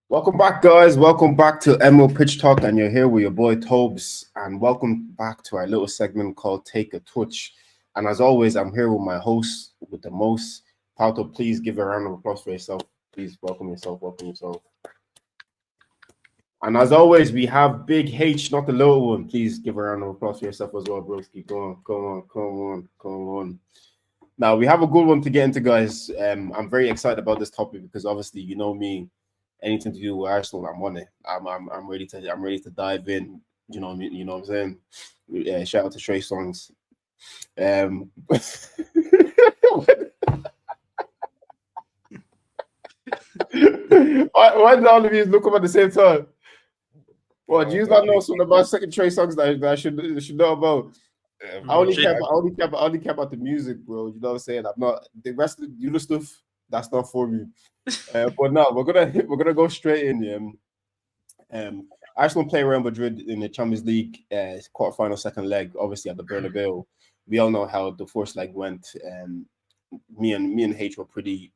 Welcome back, guys. Welcome back to MO Pitch Talk, and you're here with your boy Tobes. And welcome back to our little segment called Take a Touch. And as always, I'm here with my host with the most. Pauto, please give a round of applause for yourself. Please welcome yourself. Welcome yourself. And as always, we have Big H, not the little one. Please give a round of applause for yourself as well, broski. Come on. Now we have a good one to get into, guys. I'm very excited about this topic because obviously, you know me, anything to do with Arsenal, I'm on it. I'm ready to dive in. You know what I mean? You know what I'm saying? Shout out to Trey Songs. Why did all of you look up at the same time? Well, do you not know something about second Trey Songs that I should know about? I only care about the music, bro. You know what I'm saying? I'm not the rest of the stuff. That's not for me. But now we're gonna go straight in. Arsenal play Real Madrid in the Champions League quarterfinal second leg, obviously at the Bernabeu. We all know how the first leg went. Me and H were pretty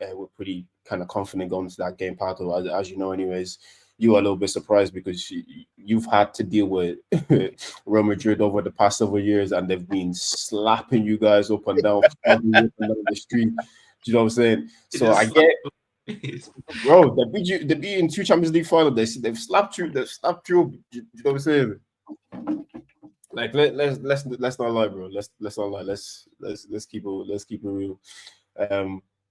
kind of confident going into that game. Part of as you know, anyways. You are a little bit surprised because you've had to deal with Real Madrid over the past several years, and they've been slapping you guys up and down, flogging you up and down the street. Do you know what I'm saying? So I get, bro, they beat you. They beat in two Champions League finals. They've slapped you. They've slapped you. You know what I'm saying? Like let's not lie, bro. Let's not lie. Let's keep it real.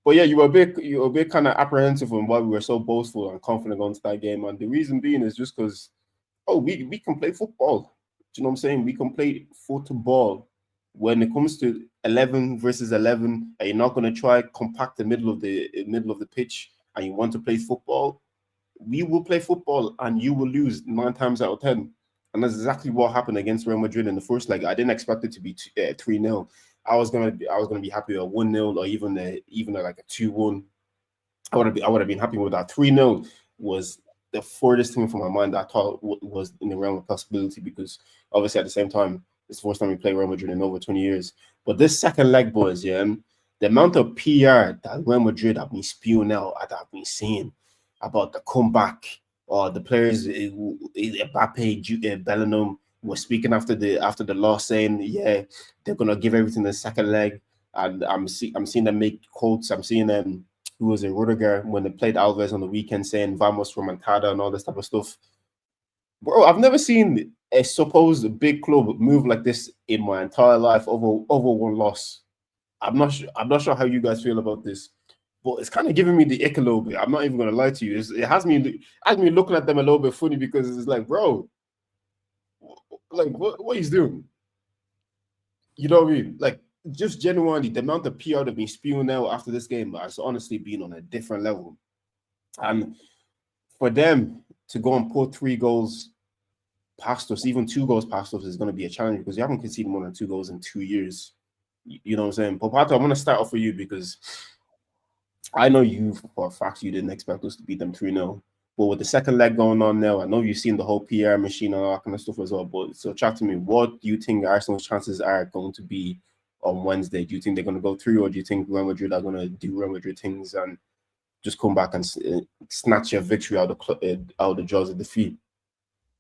But yeah, you were a bit kind of apprehensive on why we were so boastful and confident going to that game, and the reason being is just because we can play football. Do you know what I'm saying? We can play football. When it comes to 11 versus 11, and you're not going to try compact the middle of the pitch, and you want to play football, we will play football, and you will lose 9 times out of 10. And that's exactly what happened against Real Madrid in the first leg. I didn't expect it to be 3-0. I was gonna be happy with a 1-0 or even like a 2-1. I would have been happy with that. 3-0 was the furthest thing from my mind that I thought was in the realm of possibility because obviously at the same time it's the first time we play Real Madrid in over 20 years. But this second leg, boys, yeah, the amount of PR that Real Madrid have been spewing out, that I've been seeing about the comeback or the players, Mbappe, Bellingham was speaking after the loss, saying, "Yeah, they're gonna give everything in the second leg." And I'm seeing them make quotes. I'm seeing them who was in Rudiger when they played Alves on the weekend saying "Vamos Remontada" and all this type of stuff. Bro, I've never seen a supposed big club move like this in my entire life over one loss. I'm not sure how you guys feel about this, but it's kind of giving me the ick a little bit. I'm not even gonna lie to you. It has me looking at them a little bit funny because it's like, bro, like what he's doing. You know what I mean? Like just genuinely, the amount of PR they've been spewing out after this game has honestly been on a different level. And for them to go and put 3 goals past us, even 2 goals past us, is going to be a challenge because you haven't conceded more than 2 goals in 2 years. You know what I'm saying? But Pato, I'm going to start off with you because I know you for a fact you didn't expect us to beat them 3-0. But with the second leg going on now, I know you've seen the whole PR machine and all that kind of stuff as well. But so chat to me, what do you think Arsenal's chances are going to be on Wednesday? Do you think they're going to go through, or do you think Real Madrid are going to do Real Madrid things and just come back and snatch a victory out of the jaws of defeat?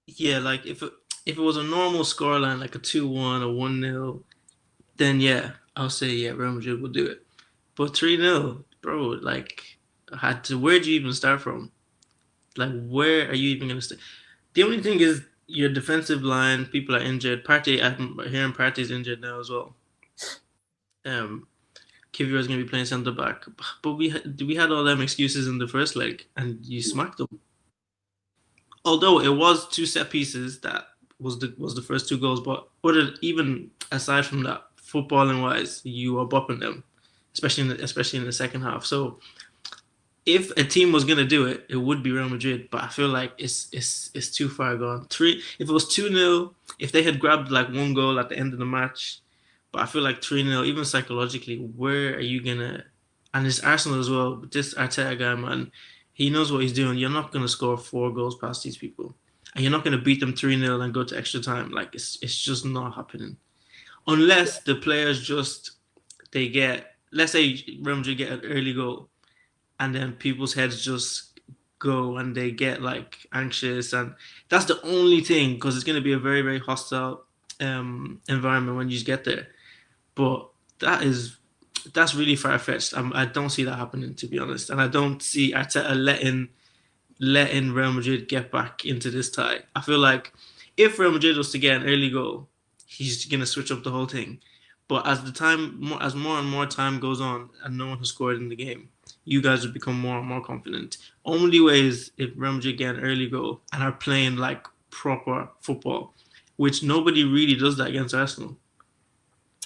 Yeah, like if it was a normal scoreline, like a 2-1 or 1-0, then yeah, I'll say yeah, Real Madrid will do it. But 3-0, bro, like had to where do you even start from? Like where are you even gonna start? The only thing is your defensive line, people are injured. Partey, I'm hearing Partey's injured now as well. Um, Kivior is gonna be playing centre back, but we had all them excuses in the first leg, and you smacked them. Although it was two set pieces that was the first two goals, but even aside from that, footballing wise, you are bopping them, especially in the second half. So if a team was gonna do it, it would be Real Madrid. But I feel like it's too far gone. If it was 2-0, if they had grabbed like one goal at the end of the match, but I feel like 3-0, even psychologically, where are you gonna? And it's Arsenal as well. But this Arteta guy, man, he knows what he's doing. You're not gonna score 4 goals past these people, and you're not gonna beat them 3-0 and go to extra time. Like it's just not happening unless the players just they get. Let's say Real Madrid get an early goal and then people's heads just go and they get like anxious, and that's the only thing because it's going to be a very very hostile environment when you just get there. But that is that's really far fetched. I don't see that happening, to be honest, and I don't see Arteta letting Real Madrid get back into this tie. I feel like if Real Madrid was to get an early goal, he's gonna switch up the whole thing. But as more and more time goes on, and no one has scored in the game, you guys will become more and more confident. Only way is if Real Madrid get an early goal and are playing like proper football, which nobody really does that against Arsenal.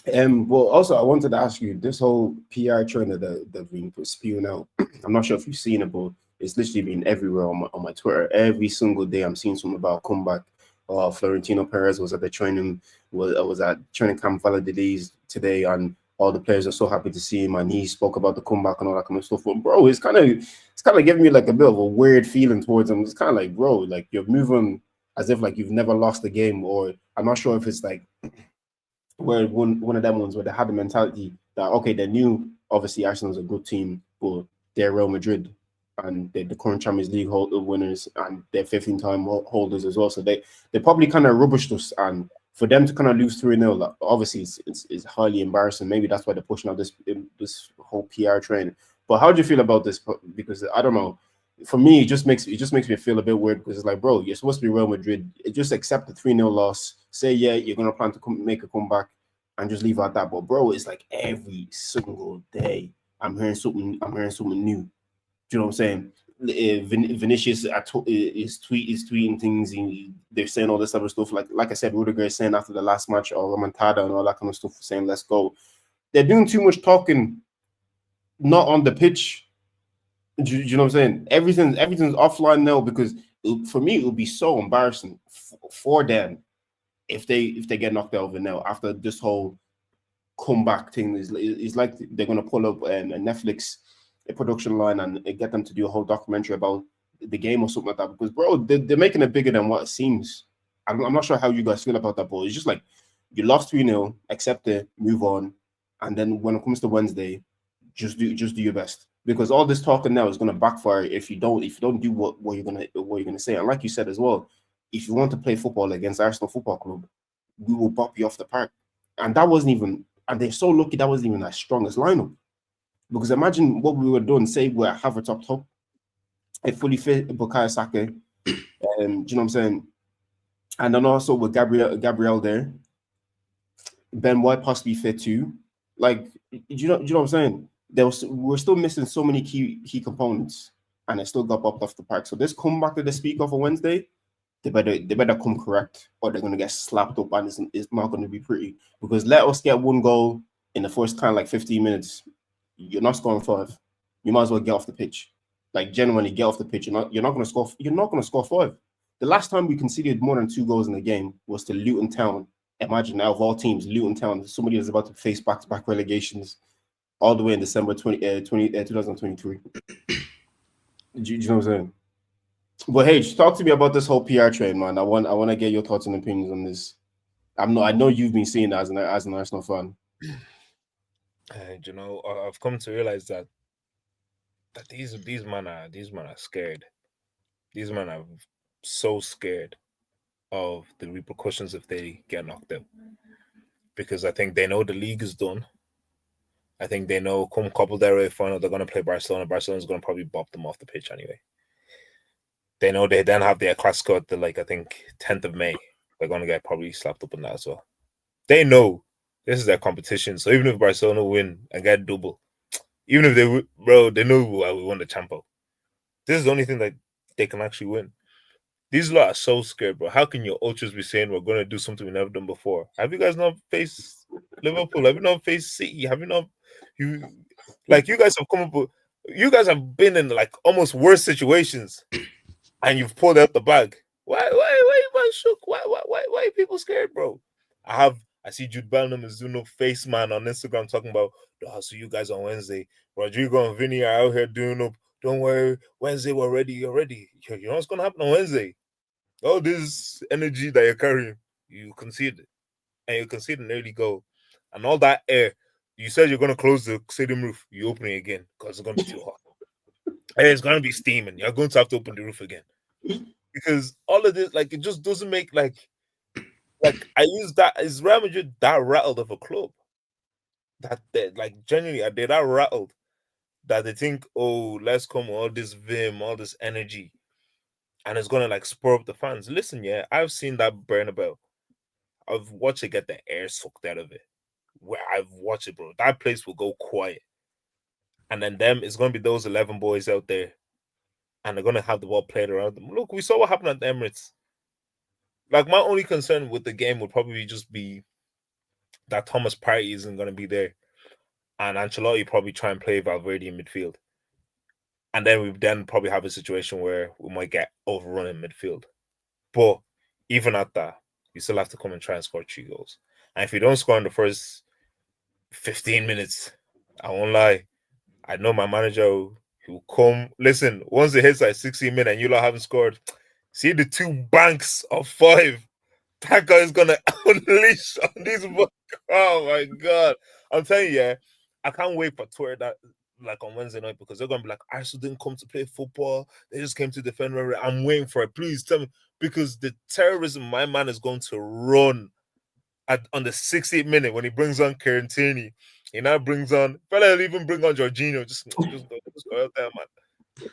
Well, also I wanted to ask you this whole PR trend that been spewing out. I'm not sure if you've seen it, but it's literally been everywhere on my Twitter. Every single day, I'm seeing something about comeback. Florentino Perez was at the training was at training camp Valladolid today, and all the players are so happy to see him. And he spoke about the comeback and all that kind of stuff. But bro, it's kind of giving me like a bit of a weird feeling towards him. It's kind of like, bro, like you're moving as if like you've never lost a game, or I'm not sure if it's like where one of them ones where they had the mentality that okay, they knew obviously Arsenal's a good team, but they're Real Madrid and they're the current Champions League winners and they're 15-time holders as well. So they probably kind of rubbished us, and for them to kind of lose 3-0, like, obviously it's highly embarrassing. Maybe that's why they're pushing out this whole PR train. But how do you feel about this? Because I don't know. For me, it just makes me feel a bit weird because it's like, bro, you're supposed to be Real Madrid. Just accept the 3-0 loss. Say, yeah, you're gonna plan to make a comeback and just leave it at that. But bro, it's like every single day I'm hearing something. I'm hearing something new. Do you know what I'm saying? Vinicius is tweeting things. They're saying all this other stuff. Like I said, Rudiger is saying after the last match or Remontada and all that kind of stuff, saying let's go. They're doing too much talking, not on the pitch. Do you know what I'm saying? Everything's offline now because for me it would be so embarrassing for them if they get knocked out of it now after this whole comeback thing is like they're gonna pull up a Netflix a production line and get them to do a whole documentary about the game or something like that. Because bro, they're making it bigger than what it seems. I'm not sure how you guys feel about that, but it's just like you lost 3-0, accept it, move on, and then when it comes to Wednesday, just do your best. Because all this talking now is gonna backfire if you don't do what you're gonna say. And like you said as well, if you want to play football against Arsenal Football Club, we will bop you off the park. And that wasn't even, and they're so lucky that wasn't even our strongest lineup. Because imagine what we were doing, say we're Havertz up top, a fully fit Bukayo Saka, do you know what I'm saying? And then also with Gabriel there, Ben White possibly fit too. Like, do you know what I'm saying? We're still missing so many key components, and it still got bopped off the park. So this comeback that they speak of on Wednesday, they better come correct, or they're gonna get slapped up, and it's not gonna be pretty. Because let us get one goal in the first kind of like 15 minutes, you're not scoring five. You might as well get off the pitch. Like genuinely get off the pitch. You're not gonna score. You're not gonna score five. The last time we conceded more than 2 goals in a game was to Luton Town. Imagine out of all teams, Luton Town, somebody is about to face back-to-back relegations all the way in December 2023. Do you know what I'm saying? But hey, just talk to me about this whole PR train, man. I want to get your thoughts and opinions on this. I know you've been seeing it as an Arsenal fan. And I've come to realize that these men are scared. These men are so scared of the repercussions if they get knocked out. Because I think they know the league is done. I think they know come Copa del Rey final they're gonna play Barcelona. Barcelona's gonna probably bop them off the pitch anyway. They know they then have their Clasico at the I think 10th of May. They're gonna get probably slapped up in that as well. They know this is their competition. So even if Barcelona win and get double, even if they know we won the Champo. This is the only thing that they can actually win. These lot are so scared, bro. How can your ultras be saying we're going to do something we've never done before? Have you guys not faced Liverpool? Have you not faced City? Have you not? You you guys have come up with. You guys have been in almost worse situations, and you've pulled out the bag. Why you man shook? Why are people scared, bro? I see Jude Bellingham is doing no face man on Instagram talking about I'll see you guys on Wednesday. Rodrigo and Vinny are out here doing no. Don't worry, Wednesday we're ready. You're ready. You know what's gonna happen on Wednesday? All this energy that you're carrying, you conceded, and you conceded an early goal, and all that air. You said you're gonna close the stadium roof. You open it again because it's gonna be too hot. And it's gonna be steaming. You're going to have to open the roof again because all of this, like, it just doesn't make I use that is Real Madrid that rattled of a club that they like genuinely are they that rattled that they think, oh, let's come with all this vim, all this energy, and it's gonna like spur up the fans. Listen, yeah, I've seen that Bernabeu. I've watched it get the air sucked out of it. Where I've watched it, bro. That place will go quiet. And then it's gonna be those 11 boys out there, and they're gonna have the ball played around them. Look, we saw what happened at the Emirates. Like, my only concern with the game would probably just be that Thomas Partey isn't gonna be there. And Ancelotti probably try and play Valverde in midfield. And then we probably have a situation where we might get overrun in midfield. But even at that, you still have to come and try and score 3 goals. And if you don't score in the first 15 minutes, I won't lie, I know my manager who will come. Listen, once it hits like 16 minutes and you lot haven't scored, see the 2 banks of 5. That guy is gonna unleash on these boys. Oh my god. I'm telling you, yeah, I can't wait for Twitter that like on Wednesday night because they're gonna be like, Arsenal didn't come to play football, they just came to defend. I'm waiting for it. Please tell me, because the terrorism my man is going to run on the 60th minute when he brings on Carantini. He now brings on fella, even bring on Jorginho. Just go out there, man.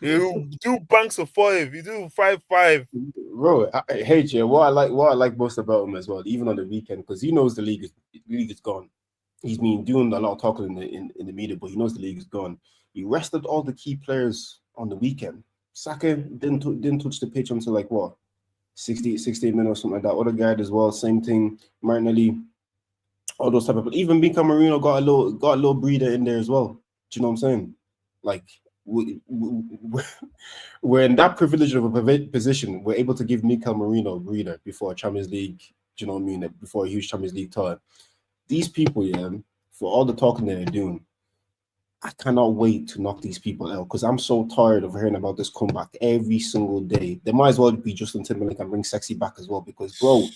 You do banks of 5, you do 5-5. Bro, I hate you. What I like most about him as well, even on the weekend, because he knows the league is gone. He's been doing a lot of talking in the media, but he knows the league is gone. He rested all the key players on the weekend. Saka didn't touch the pitch until like what 60 minutes or something like that. Odegaard as well, same thing. Martinelli, all those type of. Even Mika Marino got a little breather in there as well. Do you know what I'm saying? Like we're in that privilege of a position. We're able to give Mika Marino a breather before a Champions League. Do you know what I mean? Before a huge Champions League tour. These people, yeah, for all the talking that they're doing, I cannot wait to knock these people out because I'm so tired of hearing about this comeback every single day. They might as well be Justin Timberlake and bring Sexy back as well because, bro,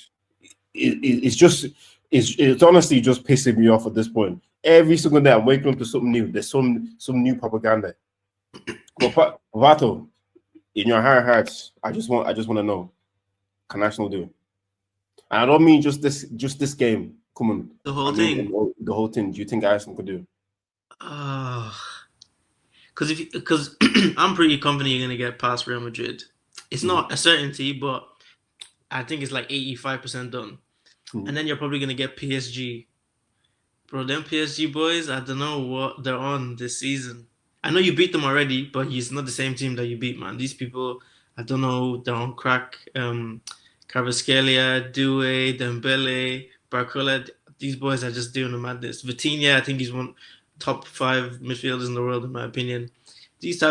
it's honestly just pissing me off at this point. Every single day I'm waking up to something new. There's some new propaganda. But Vato, in your heart of hearts, I just want to know, can Arsenal do it? And I don't mean just this game. Come on, the whole thing. The whole thing. Do you think Arsenal could do it? Because I'm pretty confident you're gonna get past Real Madrid. It's not a certainty, but I think it's like 85% done. And then you're probably gonna get PSG. Bro, them PSG boys, I don't know what they're on this season. I know you beat them already, but it's not the same team that you beat, man. These people, I don't know, they're on crack. Kvaratskhelia, Doué, Dembele, Barcola, these boys are just doing the madness. Vitinha, I think he's one top 5 midfielders in the world, in my opinion. These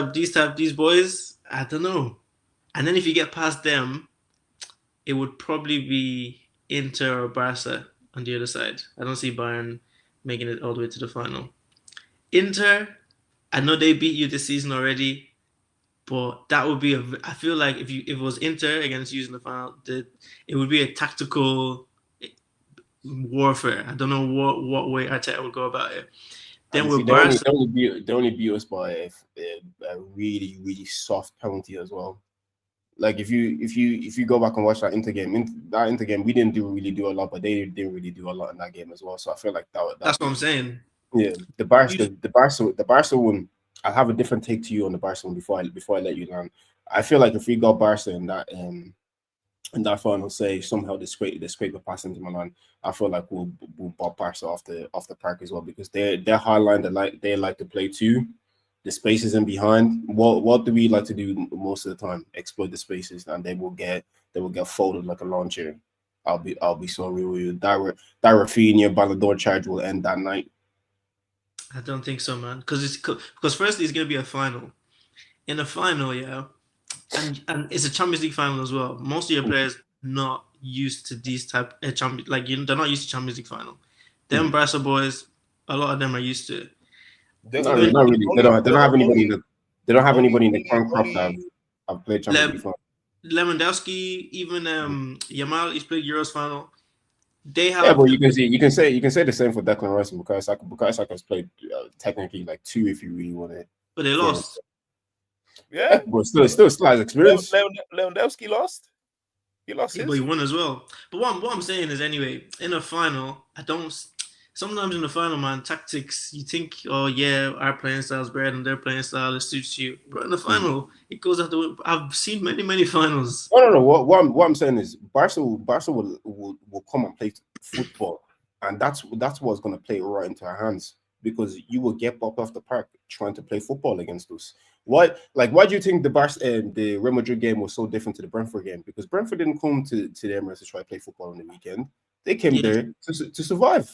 boys, I don't know. And then if you get past them, it would probably be Inter or Barca on the other side. I don't see Bayern making it all the way to the final. Inter, I know they beat you this season already, but that would be I feel like if it was Inter against you in the final, it would be a tactical warfare. I don't know what way Arteta would go about it. Then with Barca, they only beat us by a really, really soft penalty as well. Like if you go back and watch that Inter game, we didn't really do a lot, but they didn't really do a lot in that game as well. So I feel like that's what I'm saying. Yeah, the Barca one. I'll have a different take to you on the Barca one before I let you land. I feel like if we got Barca in that final, say somehow they scrape a pass into Milan, I feel like we'll bop Barca off the park as well because they're high line. They like to play too. The spaces in behind. What do we like to do most of the time? Exploit the spaces, and they will get folded like a lawn chair. I'll be so real with you. That Rafinha Ballon d'Or charge will end that night. I don't think so, man. Because firstly, it's gonna be a final. In a final, yeah, and it's a Champions League final as well. Most of your players not used to these type of champion, like they're not used to Champions League final. Them Barca boys, a lot of them are used to it. Not really. They don't have anybody. They don't have anybody in the front crop that have played Champions League final. Lewandowski, even Yamal, he's played Euros final. They have. Yeah, but you can say the same for Declan Rice and Bukayo Saka has played technically like 2 if you really want it. But they lost. Yeah, But still has experience. Lewandowski lost. He lost Yeah, but his. he won as well. But what I'm saying is, anyway, in a final, I don't. Sometimes in the final, man, tactics. You think, oh yeah, our playing style is better than their playing style. It suits you, but in the final, it goes out the way. I've seen many finals. No. What I'm saying is, Barca will come and play football, and that's what's going to play right into our hands because you will get popped off the park trying to play football against us. Why do you think the Real Madrid game was so different to the Brentford game? Because Brentford didn't come to the Emirates to try to play football on the weekend. They came Yeah, there to survive.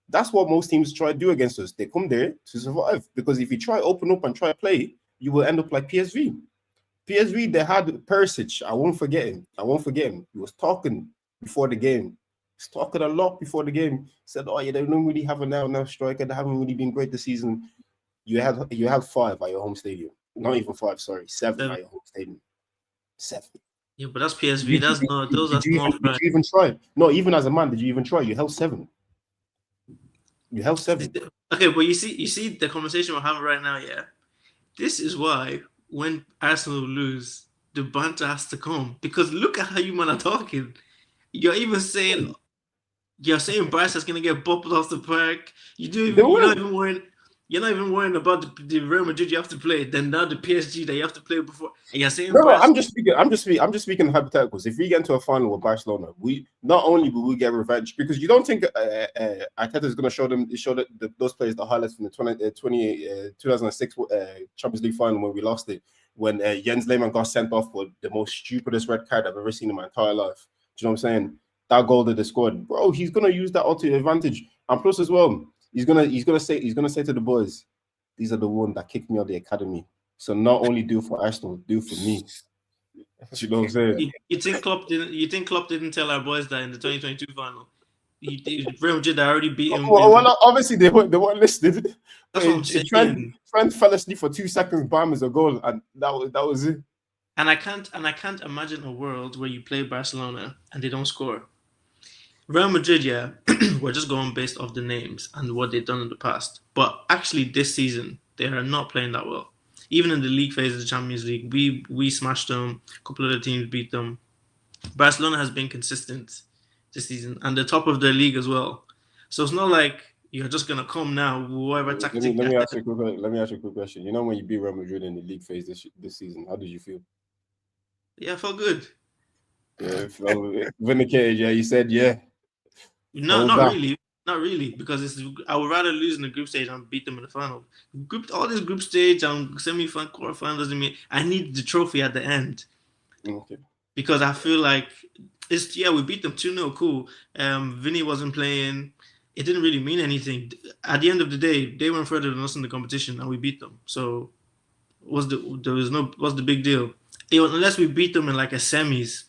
That's what most teams try to do against us. They come there to survive because if you try open up and try to play, you will end up like PSV. PSV, they had Perisic. I won't forget him. He was talking before the game. He's talking a lot before the game. Said, "Oh yeah, they don't really have a now striker. They haven't really been great this season." You had 5 at your home stadium. Not even 5. Sorry, 7 seven. at your home stadium. 7. Yeah, but that's PSV. That's not. Those are Did you small even did fries. you even try? No, even as a man, did you even try? You held 7. You held 7. Okay, but you see the conversation we're having right now. Yeah, this is why when Arsenal lose, the banter has to come because look at how you man are talking. You're even saying Barca's gonna get boppled off the park. You do They even you're not will. even worrying. You're not even worrying about the Real Madrid you have to play. Then now the PSG that you have to play before, and you're saying No. Barca. I'm just speaking hypotheticals. If we get into a final with Barcelona, we not only will we get revenge because you don't think Arteta is going to show those players the highlights from the 2006 Champions League final when we lost it, when Jens Lehmann got sent off for the most stupidest red card I've ever seen in my entire life. Do you know what I'm saying? That goal that they scored, bro. He's going to use that ultimate advantage, and plus as well, he's gonna say to the boys, these are the ones that kicked me out of the academy. So not only do for Arsenal, do for me. Do you know what I'm saying? You think Klopp didn't? You think Klopp didn't tell our boys that in the 2022 final? Real Madrid already beat him. Well, obviously they weren't listening. That's what I'm saying. Trent fell asleep for 2 seconds, bam is a goal, and that was it. And I can't imagine a world where you play Barcelona and they don't score. Real Madrid, yeah, we're just going based off the names and what they've done in the past. But actually, this season they are not playing that well. Even in the league phase of the Champions League, we smashed them. A couple of the teams beat them. Barcelona has been consistent this season and the top of their league as well. So it's not like you're just gonna come now, whatever Let me tactic. let me ask you a quick question. You know when you beat Real Madrid in the league phase this season, how did you feel? Yeah, I felt good. Yeah, vindicated. Yeah, you said yeah. No, Well not done. really. Not really, because I would rather lose in the group stage and beat them in the final. All this group stage and semi-final, quarterfinal doesn't mean I need the trophy at the end Okay. because I feel like we beat them 2-0, cool. Vinny wasn't playing. It didn't really mean anything. At the end of the day, they went further than us in the competition and we beat them. So what's the big deal? Unless we beat them in like a semis.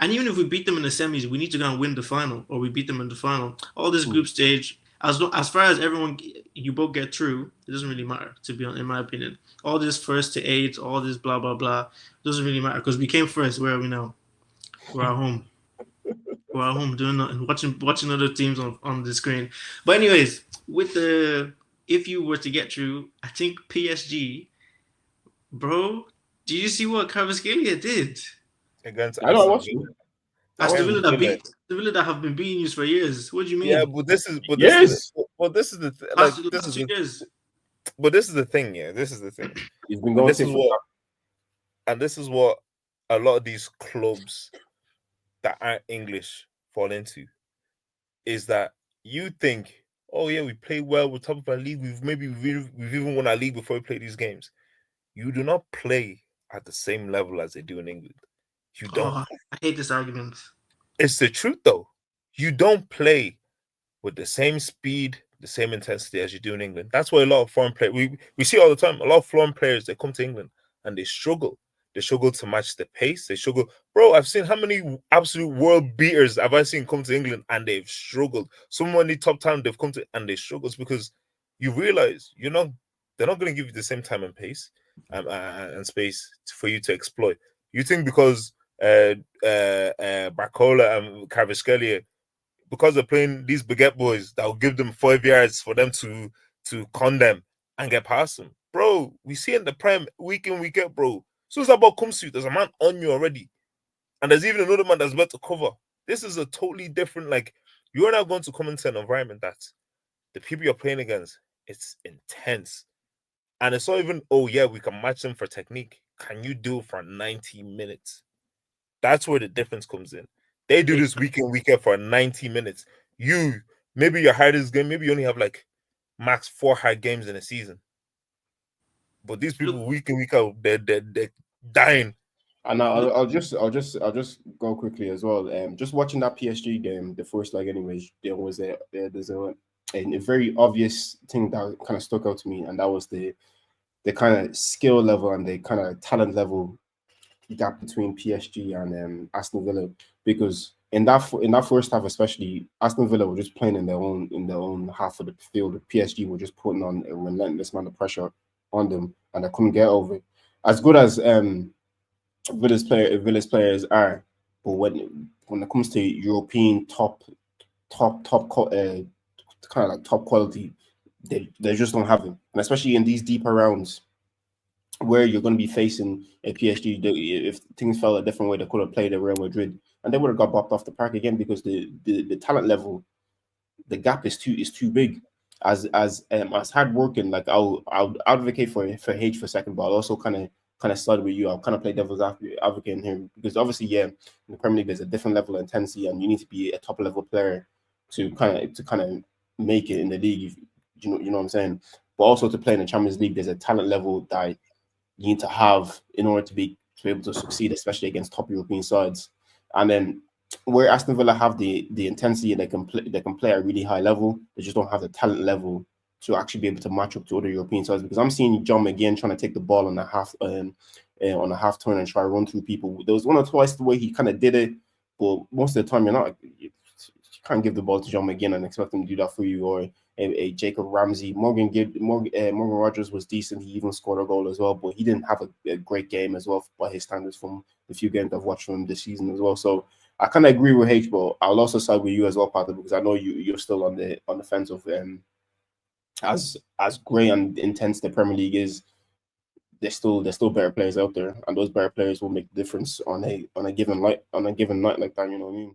And even if we beat them in the semis, we need to go and win the final, or we beat them in the final. All this group stage, as far as everyone you both get through, it doesn't really matter. To be honest, in my opinion, all this first to eight, all this blah blah blah, doesn't really matter because we came first. Where are we now? We're at home. We're at home doing nothing, watching other teams on the screen. But anyways, if you were to get through, I think PSG, bro. Do you see what Kvaratskhelia did? Against I know. I Aston watched Villa. you. Aston Against Villa that Villa. beat the Villa that have been beating you for years. What do you Yeah, mean? but this is Yes, Last 2 years. this is the thing. Yeah, this is the thing, he's been and going to for this is what a lot of these clubs that aren't English fall into is that you think, oh yeah, we play well, we're top of our league, we've even won our league before we play these games. You do not play at the same level as they do in England. You don't. Oh, I hate this argument. It's the truth though. You don't play with the same speed, the same intensity as you do in England. That's why a lot of foreign players we see all the time. A lot of foreign players they come to England and they struggle. They struggle to match the pace. They struggle. Bro, I've seen how many absolute world beaters have I seen come to England and they've struggled. Someone in the top town they've come to and they struggle because you realize they're not going to give you the same time and pace and space for you to exploit. You think because Barcola and Kvaratskhelia because they're playing these baguette boys that will give them 5 yards for them to condemn and get past them. Bro, bro, we see in the Prem week in, week out, bro. As soon as that ball comes to you, there's a man on you already. And there's even another man that's about to cover. This is a totally different, like, you're now going to come into an environment that the people you're playing against, it's intense. And it's not even, oh yeah, we can match them for technique. Can you do it for 90 minutes? That's where the difference comes in. They do this week in, week out for 90 minutes. Maybe your hardest game, maybe you only have like max 4 hard games in a season. But these people week in, week out, they're dying. And I'll just go quickly as well. Just watching that PSG game, the first leg, anyways, there's a very obvious thing that kind of stuck out to me, and that was the kind of skill level and the kind of talent level gap between PSG and Aston Villa. Because in that first half, especially, Aston Villa were just playing in their own half of the field. PSG were just putting on a relentless amount of pressure on them, and they couldn't get over it. As good as Villa's players are, but when it comes to European kind of like top quality, they just don't have it, and especially in these deeper rounds where you're going to be facing a PSG. If things fell a different way, they could have played a Real Madrid, and they would have got bopped off the park again because the talent level, the gap is too big. As hard working, like I'll advocate for H for second, but I'll also kind of side with you. I'll kind of play devil's advocate in here because obviously, yeah, in the Premier League there's a different level of intensity, and you need to be a top level player to kind of make it in the league. You know what I'm saying. But also to play in the Champions League, there's a talent level that you need to have in order to be able to succeed, especially against top European sides. And then where Aston Villa have the intensity, they can play at a really high level. They just don't have the talent level to actually be able to match up to other European sides. Because I'm seeing John McGinn trying to take the ball on a half turn and try to run through people. There was one or twice the way he kind of did it, but most of the time you can't give the ball to John McGinn and expect him to do that for you, or a Jacob Ramsey. Morgan Rogers was decent. He even scored a goal as well, but he didn't have a great game as well by his standards from the few games I've watched from him this season as well. So I kind of agree with H, but I'll also side with you as well, Patrick, because I know you're still on the fence of as great and intense the Premier League is. There's still better players out there, and those better players will make the difference on a given night like that. You know what I mean?